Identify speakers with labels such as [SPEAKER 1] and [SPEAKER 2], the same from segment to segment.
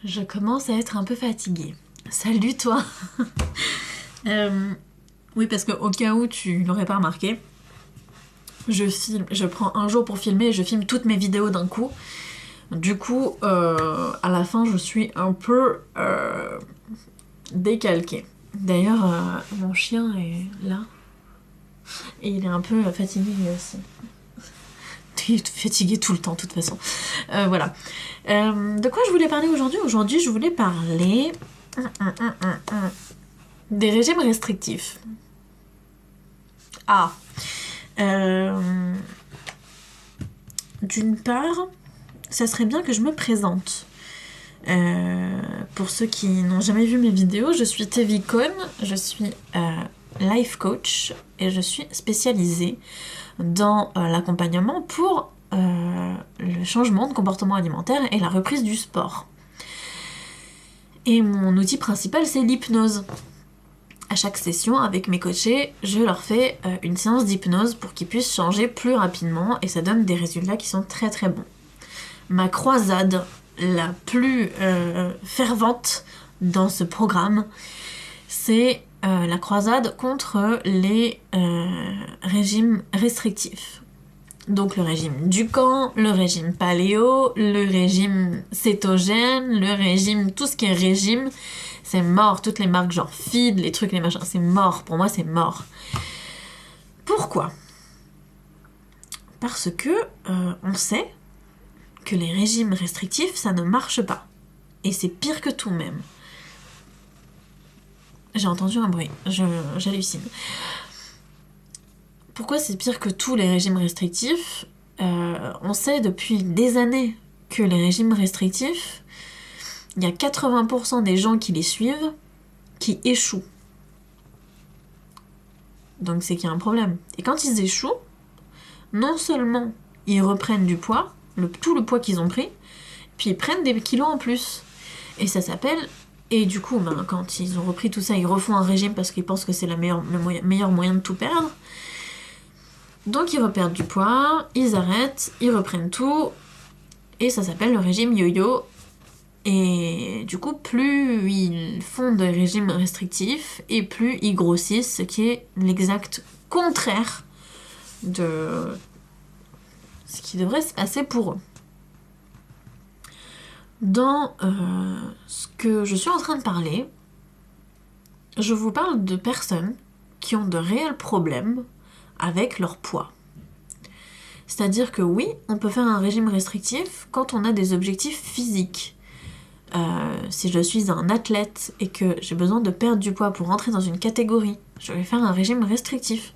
[SPEAKER 1] Je commence à être un peu fatiguée. Salut toi. Oui, parce que au cas où tu l'aurais pas remarqué, je prends un jour pour filmer et je filme toutes mes vidéos d'un coup. Du coup, à la fin, je suis un peu décalquée. D'ailleurs, mon chien est là. Et il est un peu fatigué aussi. Il est fatigué tout le temps, de toute façon. Voilà. De quoi je voulais parler aujourd'hui ? Aujourd'hui, je voulais parler des régimes restrictifs. Ah. D'une part, ça serait bien que je me présente. Pour ceux qui n'ont jamais vu mes vidéos, je suis Tevi Kohn, je suis life coach et je suis spécialisée dans l'accompagnement pour le changement de comportement alimentaire et la reprise du sport. Et mon outil principal, c'est l'hypnose. À chaque session, avec mes coachés, je leur fais une séance d'hypnose pour qu'ils puissent changer plus rapidement et ça donne des résultats qui sont très très bons. Ma croisade la plus fervente dans ce programme, c'est la croisade contre les régimes restrictifs. Donc le régime Dukan, le régime paléo, le régime cétogène, le régime, tout ce qui est régime, c'est mort. Toutes les marques genre Feed, les trucs, les machins, c'est mort. Pour moi, c'est mort. Pourquoi ? Parce que on sait que les régimes restrictifs, ça ne marche pas. Et c'est pire que tout même. J'ai entendu un bruit, j'hallucine. Pourquoi c'est pire que tous les régimes restrictifs ? On sait depuis des années que les régimes restrictifs, il y a 80% des gens qui les suivent qui échouent. Donc c'est qu'il y a un problème. Et quand ils échouent, non seulement ils reprennent du poids, tout le poids qu'ils ont pris, puis ils prennent des kilos en plus. Et ça s'appelle... Et du coup, quand ils ont repris tout ça, ils refont un régime parce qu'ils pensent que c'est le meilleur moyen de tout perdre. Donc ils reperdent du poids, ils arrêtent, ils reprennent tout, et ça s'appelle le régime yo-yo. Et du coup, plus ils font des régimes restrictifs, et plus ils grossissent, ce qui est l'exact contraire de ce qui devrait se passer pour eux. Dans ce que je suis en train de parler, je vous parle de personnes qui ont de réels problèmes avec leur poids. C'est-à-dire que oui, on peut faire un régime restrictif quand on a des objectifs physiques. Si je suis un athlète et que j'ai besoin de perdre du poids pour rentrer dans une catégorie, je vais faire un régime restrictif.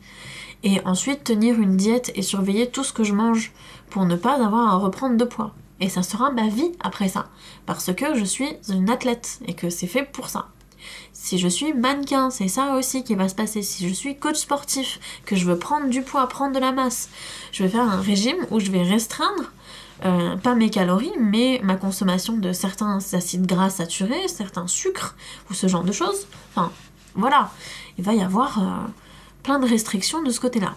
[SPEAKER 1] Et ensuite tenir une diète et surveiller tout ce que je mange pour ne pas avoir à reprendre de poids. Et ça sera ma vie après ça. Parce que je suis une athlète et que c'est fait pour ça. Si je suis mannequin, c'est ça aussi qui va se passer. Si je suis coach sportif, que je veux prendre du poids, prendre de la masse, je vais faire un régime où je vais restreindre pas mes calories, mais ma consommation de certains acides gras saturés, certains sucres, ou ce genre de choses. Enfin, voilà. Il va y avoir plein de restrictions de ce côté-là.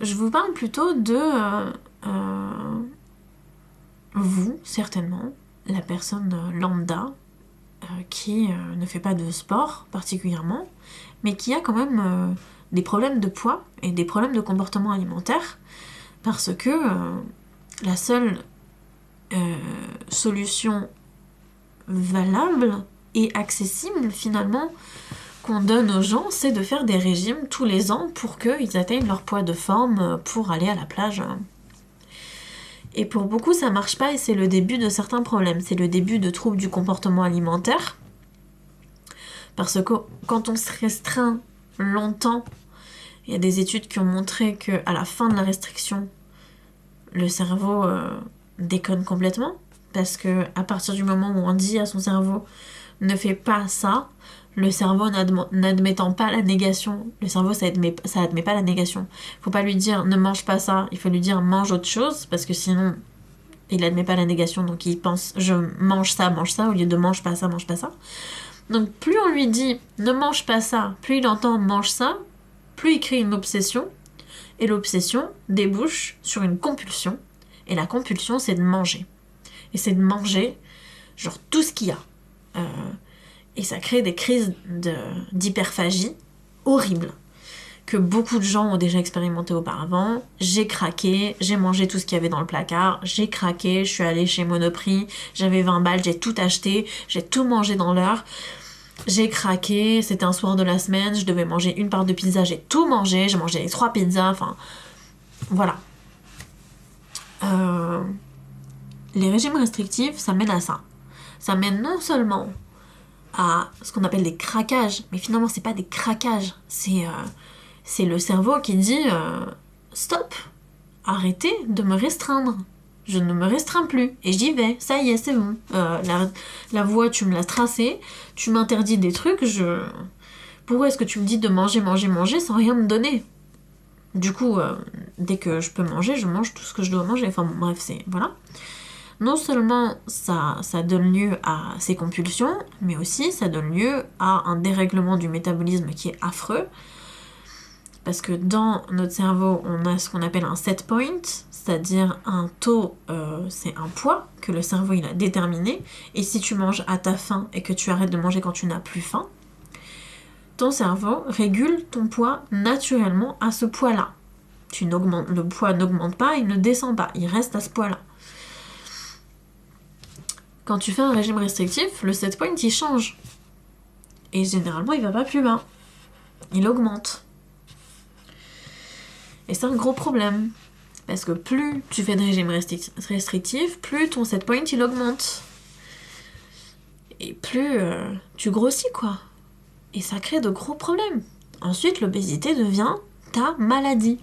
[SPEAKER 1] Je vous parle plutôt de vous, certainement, la personne lambda, qui ne fait pas de sport particulièrement, mais qui a quand même des problèmes de poids et des problèmes de comportement alimentaire, parce que la seule solution valable et accessible finalement qu'on donne aux gens, c'est de faire des régimes tous les ans pour qu'ils atteignent leur poids de forme pour aller à la plage. Et pour beaucoup, ça marche pas et c'est le début de certains problèmes. C'est le début de troubles du comportement alimentaire. Parce que quand on se restreint longtemps, il y a des études qui ont montré qu'à la fin de la restriction, le cerveau déconne complètement. Parce que à partir du moment où on dit à son cerveau « ne fais pas ça », le cerveau n'admettant pas la négation, le cerveau ça admet pas la négation. Faut pas lui dire ne mange pas ça, il faut lui dire mange autre chose, parce que sinon il admet pas la négation, donc il pense je mange ça au lieu de mange pas ça. Donc plus on lui dit ne mange pas ça, plus il entend mange ça, plus il crée une obsession, et l'obsession débouche sur une compulsion, et la compulsion c'est de manger. et c'est de manger genre tout ce qu'il y a. Et ça crée des crises d'hyperphagie horribles que beaucoup de gens ont déjà expérimenté auparavant. J'ai craqué, j'ai mangé tout ce qu'il y avait dans le placard, j'ai craqué, je suis allée chez Monoprix, j'avais 20 balles, j'ai tout acheté, j'ai tout mangé dans l'heure. J'ai craqué, c'était un soir de la semaine, je devais manger une part de pizza, j'ai tout mangé, j'ai mangé les 3 pizzas, enfin voilà. Les régimes restrictifs, ça mène à ça. Ça mène non seulement à ce qu'on appelle des craquages, mais finalement c'est pas des craquages, c'est le cerveau qui dit stop, arrêtez de me restreindre. Je ne me restreins plus et j'y vais, ça y est, c'est bon. La voie, tu me l'as tracée, tu m'interdis des trucs, pourquoi est-ce que tu me dis de manger sans rien me donner? Du coup, dès que je peux manger, je mange tout ce que je dois manger. Enfin bon, bref, c'est... Voilà. Non seulement ça donne lieu à ces compulsions, mais aussi ça donne lieu à un dérèglement du métabolisme qui est affreux. Parce que dans notre cerveau, on a ce qu'on appelle un set point, c'est-à-dire un taux, c'est un poids que le cerveau il a déterminé. Et si tu manges à ta faim et que tu arrêtes de manger quand tu n'as plus faim, ton cerveau régule ton poids naturellement à ce poids-là. Le poids n'augmente pas, il ne descend pas, il reste à ce poids-là. Quand tu fais un régime restrictif, le set point il change. Et généralement il va pas plus bas. Il augmente. Et c'est un gros problème. Parce que plus tu fais de régime restrictif, plus ton set point il augmente. Et plus tu grossis quoi. Et ça crée de gros problèmes. Ensuite, l'obésité devient ta maladie.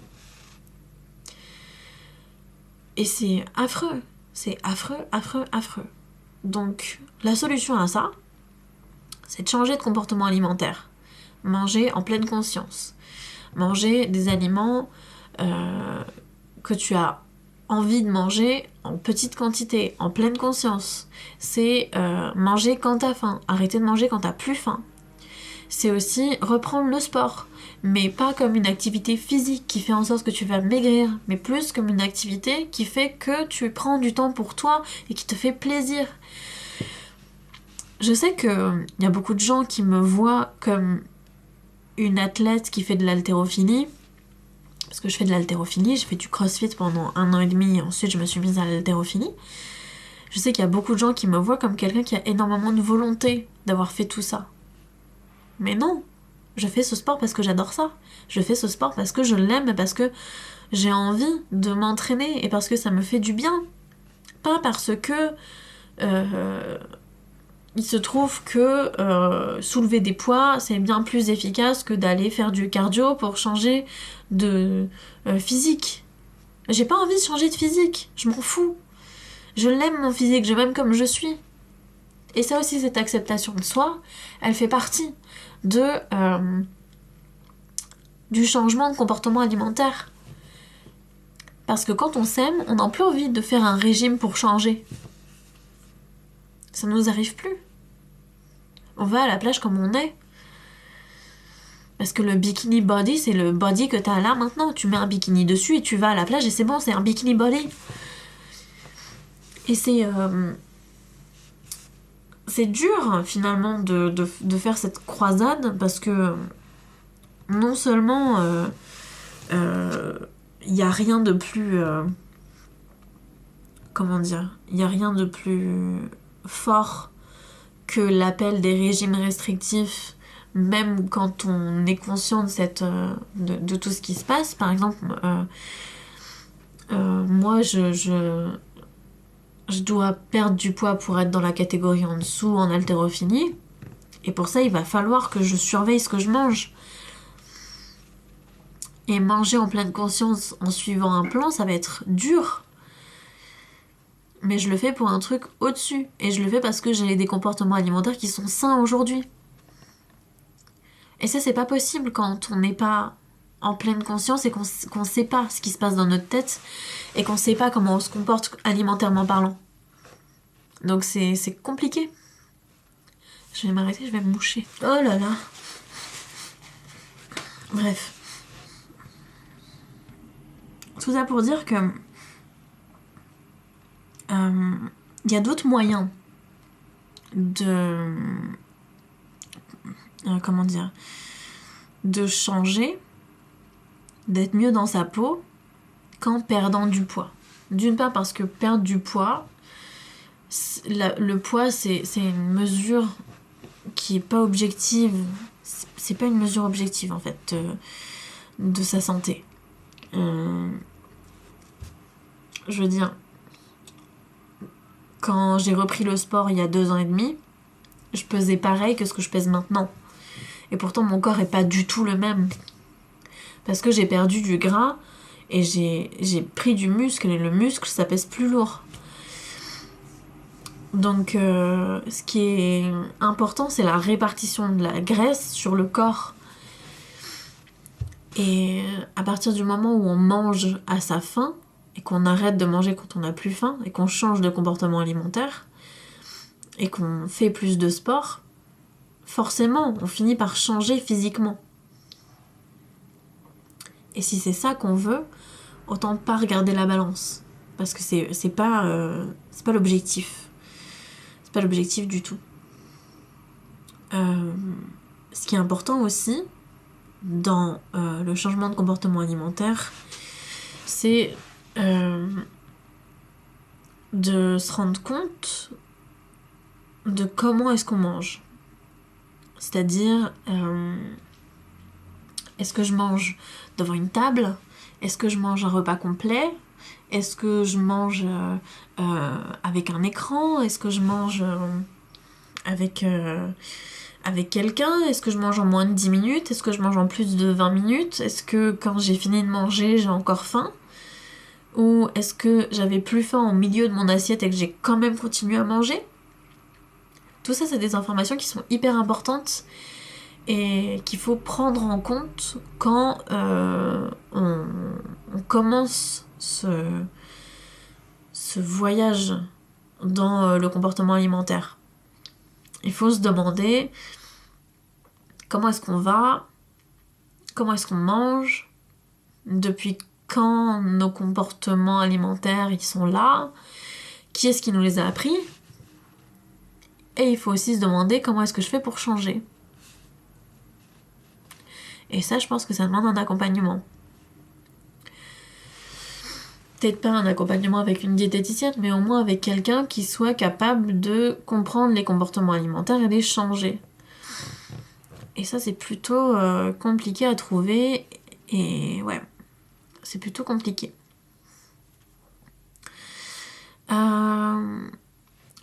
[SPEAKER 1] Et c'est affreux. C'est affreux, affreux, affreux. Donc, la solution à ça, c'est de changer de comportement alimentaire. Manger en pleine conscience. Manger des aliments que tu as envie de manger en petite quantité, en pleine conscience. C'est manger quand t'as faim. Arrêter de manger quand t'as plus faim. C'est aussi reprendre le sport, mais pas comme une activité physique qui fait en sorte que tu vas maigrir, mais plus comme une activité qui fait que tu prends du temps pour toi et qui te fait plaisir. Je sais qu'il y a beaucoup de gens qui me voient comme une athlète qui fait de l'haltérophilie, parce que je fais de l'haltérophilie, j'ai fait du crossfit pendant 1 an et demi, et ensuite je me suis mise à l'haltérophilie. Je sais qu'il y a beaucoup de gens qui me voient comme quelqu'un qui a énormément de volonté d'avoir fait tout ça. Mais non, je fais ce sport parce que j'adore ça. Je fais ce sport parce que je l'aime, parce que j'ai envie de m'entraîner et parce que ça me fait du bien. Pas parce que il se trouve que soulever des poids, c'est bien plus efficace que d'aller faire du cardio pour changer de physique. J'ai pas envie de changer de physique, je m'en fous. Je l'aime mon physique, je m'aime comme je suis. Et ça aussi, cette acceptation de soi, elle fait partie du changement de comportement alimentaire. Parce que quand on s'aime, on n'a plus envie de faire un régime pour changer. Ça ne nous arrive plus. On va à la plage comme on est. Parce que le bikini body, c'est le body que t'as là maintenant. Tu mets un bikini dessus et tu vas à la plage et c'est bon, c'est un bikini body. Et c'est dur finalement de faire cette croisade parce que non seulement il n'y a rien de plus il y a rien de plus fort que l'appel des régimes restrictifs, même quand on est conscient de tout ce qui se passe. Par exemple, moi je dois perdre du poids pour être dans la catégorie en dessous en haltérophilie. Et pour ça, il va falloir que je surveille ce que je mange. Et manger en pleine conscience en suivant un plan, ça va être dur. Mais je le fais pour un truc au-dessus. Et je le fais parce que j'ai des comportements alimentaires qui sont sains aujourd'hui. Et ça, c'est pas possible quand on n'est pas en pleine conscience et qu'on sait pas ce qui se passe dans notre tête et qu'on sait pas comment on se comporte alimentairement parlant. Donc c'est compliqué. Je vais m'arrêter, je vais me moucher. Oh là là. Bref. Tout ça pour dire que il Il y a d'autres moyens de... comment dire, de changer, d'être mieux dans sa peau qu'en perdant du poids. D'une part parce que perdre du poids, le poids c'est une mesure qui est pas objective, c'est pas une mesure objective en fait de sa santé. Je veux dire, quand j'ai repris le sport il y a 2 ans et demi, je pesais pareil que ce que je pèse maintenant. Et pourtant, mon corps est pas du tout le même. Parce que j'ai perdu du gras et j'ai pris du muscle. Et le muscle, ça pèse plus lourd. Donc, ce qui est important, c'est la répartition de la graisse sur le corps. Et à partir du moment où on mange à sa faim, et qu'on arrête de manger quand on n'a plus faim, et qu'on change de comportement alimentaire, et qu'on fait plus de sport, forcément, on finit par changer physiquement. Et si c'est ça qu'on veut, autant pas regarder la balance. Parce que c'est pas l'objectif. C'est pas l'objectif du tout. Ce qui est important aussi, dans le changement de comportement alimentaire, c'est de se rendre compte de comment est-ce qu'on mange. C'est-à-dire, est-ce que je mange devant une table ? Est-ce que je mange un repas complet ? Est-ce que je mange avec un écran ? Est-ce que je mange avec quelqu'un ? Est-ce que je mange en moins de 10 minutes ? Est-ce que je mange en plus de 20 minutes ? Est-ce que quand j'ai fini de manger, j'ai encore faim ? Ou est-ce que j'avais plus faim au milieu de mon assiette et que j'ai quand même continué à manger ? Tout ça, c'est des informations qui sont hyper importantes et qu'il faut prendre en compte quand on commence ce voyage dans le comportement alimentaire. Il faut se demander comment est-ce qu'on va, comment est-ce qu'on mange, depuis quand nos comportements alimentaires ils sont là, qui est-ce qui nous les a appris, et il faut aussi se demander comment est-ce que je fais pour changer. Et ça, je pense que ça demande un accompagnement. Peut-être pas un accompagnement avec une diététicienne, mais au moins avec quelqu'un qui soit capable de comprendre les comportements alimentaires et les changer. Et ça, c'est plutôt compliqué à trouver. Et ouais, c'est plutôt compliqué.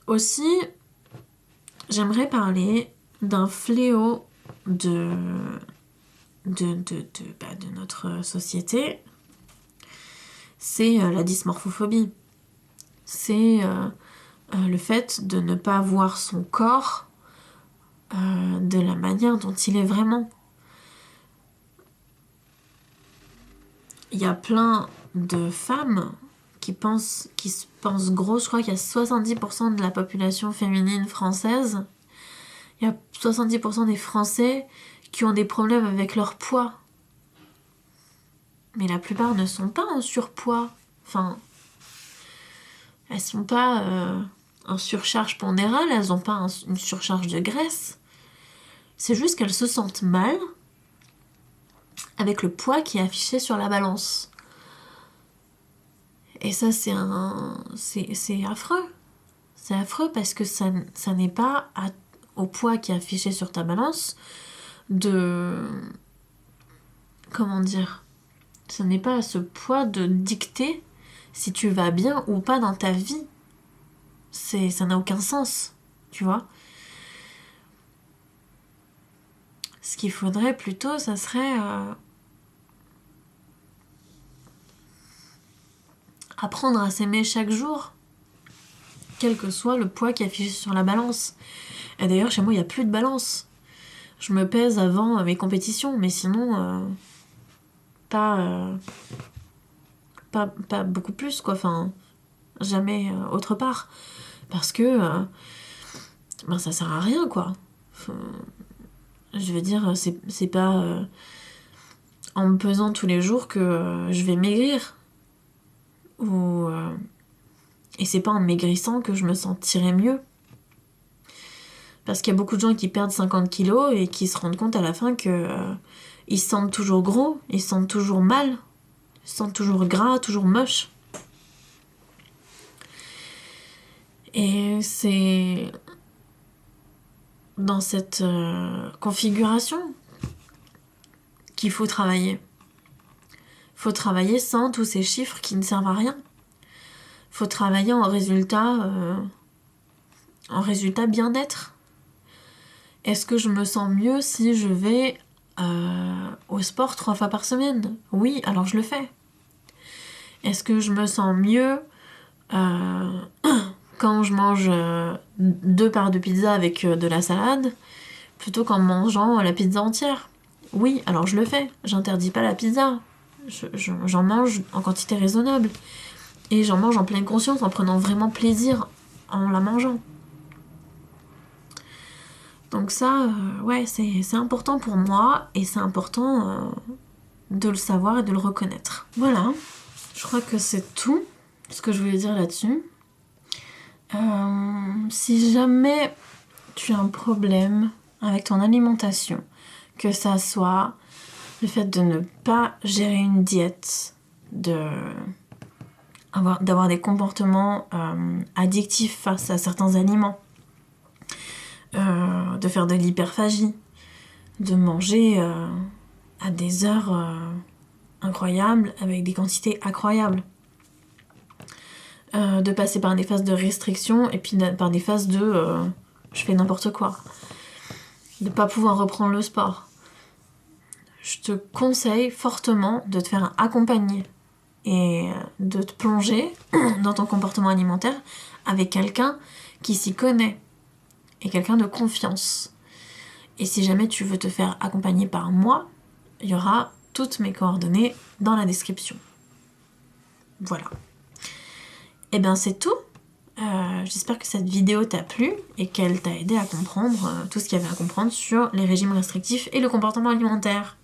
[SPEAKER 1] Aussi, j'aimerais parler d'un fléau de notre société, c'est la dysmorphophobie. C'est le fait de ne pas voir son corps de la manière dont il est vraiment. Il y a plein de femmes qui se pensent grosses. Je crois qu'il y a 70% de la population féminine française. Il y a 70% des Français qui ont des problèmes avec leur poids. Mais la plupart ne sont pas en surpoids. Enfin, elles sont pas en surcharge pondérale, elles n'ont pas une surcharge de graisse. C'est juste qu'elles se sentent mal avec le poids qui est affiché sur la balance. Et ça, c'est affreux. C'est affreux parce que ça n'est pas au poids qui est affiché sur ta balance comment dire, ce n'est pas à ce poids de dicter si tu vas bien ou pas dans ta vie. Ça n'a aucun sens, tu vois. Ce qu'il faudrait plutôt, ça serait apprendre à s'aimer chaque jour, quel que soit le poids qui est affiché sur la balance. Et d'ailleurs, chez moi, il n'y a plus de balance. Je me pèse avant mes compétitions, mais sinon, pas beaucoup plus, quoi. Enfin, jamais autre part. Parce que ça sert à rien, quoi. Je veux dire, c'est pas en me pesant tous les jours que je vais maigrir. Ou Et c'est pas en maigrissant que je me sentirai mieux. Parce qu'il y a beaucoup de gens qui perdent 50 kilos et qui se rendent compte à la fin que ils se sentent toujours gros, ils se sentent toujours mal, ils se sentent toujours gras, toujours moches. Et c'est dans cette configuration qu'il faut travailler. Il faut travailler sans tous ces chiffres qui ne servent à rien. Il faut travailler en résultat bien-être. Est-ce que je me sens mieux si je vais au sport 3 fois par semaine? Oui, alors je le fais. Est-ce que je me sens mieux quand je mange 2 parts de pizza avec de la salade plutôt qu'en mangeant la pizza entière? Oui, alors je le fais. J'interdis pas la pizza. J'en mange en quantité raisonnable. Et j'en mange en pleine conscience, en prenant vraiment plaisir en la mangeant. Donc ça, ouais, c'est important pour moi et c'est important de le savoir et de le reconnaître. Voilà, je crois que c'est tout ce que je voulais dire là-dessus. Si jamais tu as un problème avec ton alimentation, que ça soit le fait de ne pas gérer une diète, d'avoir des comportements addictifs face à certains aliments, de faire de l'hyperphagie, de manger à des heures incroyables, avec des quantités incroyables, de passer par des phases de restriction et puis par des phases de je fais n'importe quoi, de pas pouvoir reprendre le sport. Je te conseille fortement de te faire accompagner et de te plonger dans ton comportement alimentaire avec quelqu'un qui s'y connaît et quelqu'un de confiance. Et si jamais tu veux te faire accompagner par moi, il y aura toutes mes coordonnées dans la description. Voilà. Et bien c'est tout. J'espère que cette vidéo t'a plu et qu'elle t'a aidé à comprendre tout ce qu'il y avait à comprendre sur les régimes restrictifs et le comportement alimentaire.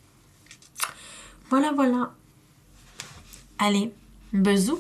[SPEAKER 1] Voilà. Allez, bisous.